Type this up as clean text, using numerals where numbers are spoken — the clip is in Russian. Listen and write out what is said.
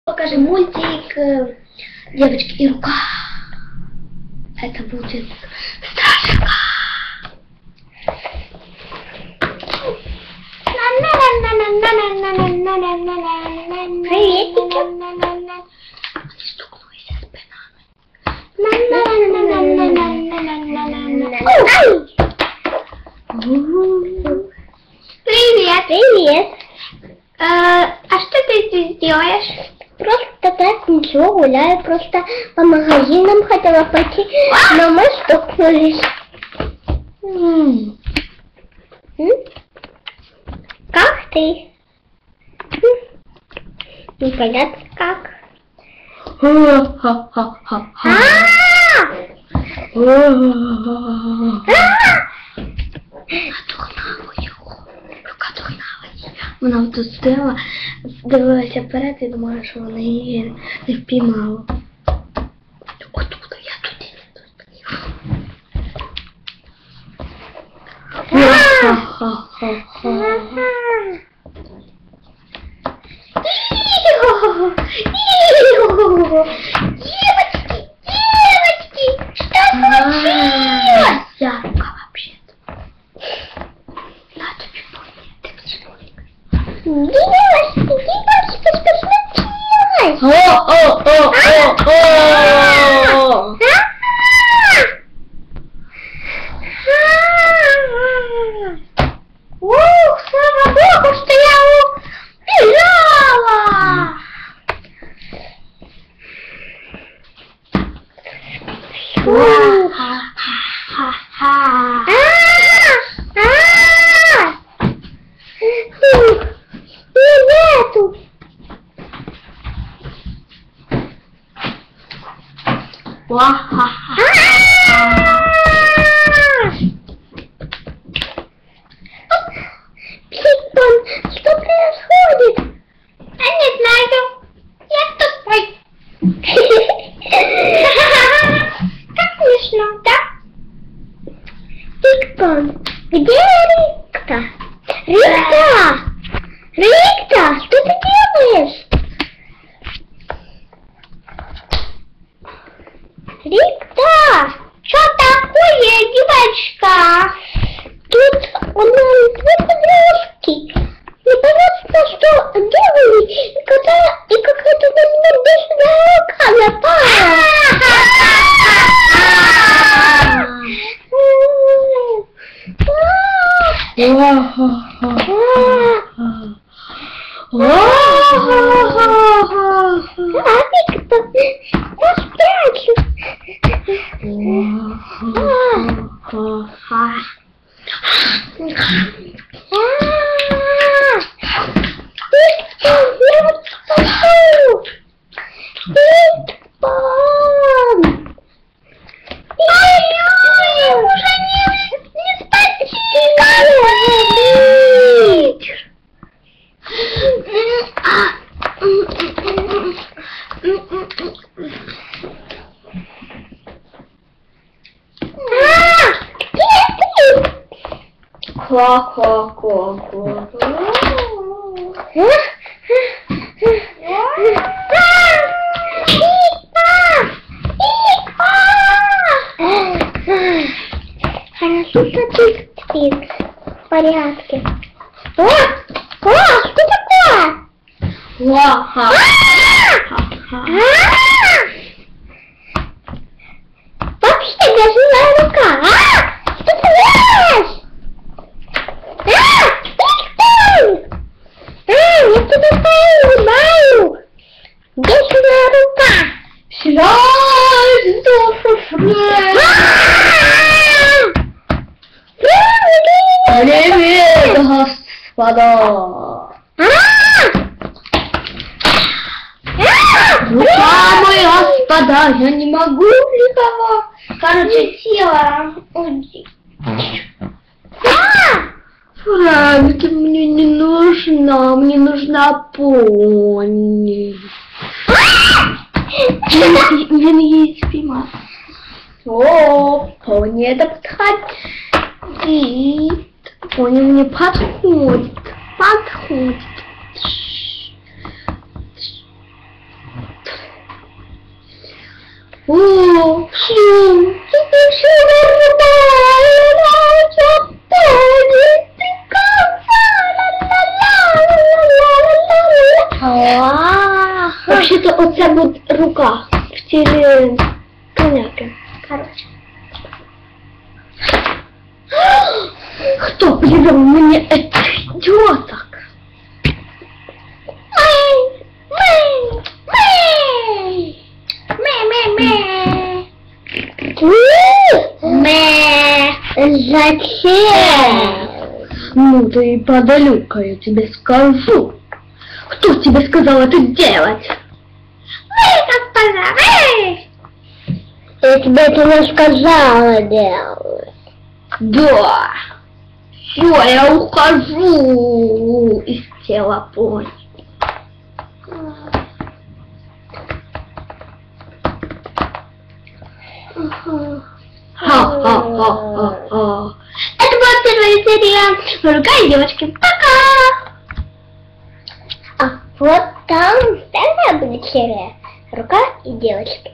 Покажи мультик «Девочки и рука». Это будет страшно. Приветики. Они стукнулись спинами. Привет. Привет. А что ты здесь делаешь? Просто так, ничего, гуляю, просто по магазинам хотела пойти, но мы столкнулись. Как ты? Непонятно как. Вона тут стояла, дивилася вперед і думала, що вона її не впіймала. Откуда я туди не достаю? Девочки, что случилось? Ярко вообще-то. Надо Девочки, что случилось? Ух, слава Богу, что я убежала! Нету. Пик-пон, что происходит? Я не знаю. Я тупой. Как смешно, да? Пик-пон, где Рикта? Рикта! Рикта, что ты делаешь? Рикта, что такое, девочка? Тут у нас две подружки. Непонятно, что делали, и какая-то безнадежная рука напала. Я спрячу. В порядке. Что такое? Вообще грязная рука. Что ты делаешь? Я тебя понимаю. Грязная рука. Привет, господа! Дамы и господа, я не могу никого. Короче, тело. Франки, мне не нужна, мне нужна пони. Мне есть пима. О, пони, это подходит. Пони мне подходит. О, все, теперь все нормально, я понял, ты красава, вообще-то оце буде рука в тілі коняки. Короче. Кто привел мне этих идиоток? Зачем? Ну ты подалюка, я тебе скажу. Кто тебе сказал это делать? Вы, госпожа, вы! Я тебе это не сказала делать. Да. Все, я ухожу из тела пони. Ха-ха-ха-ха-ха. Это была первая серия «Рука и девочки». Пока! А вот там вторая будет серия «Рука и девочки».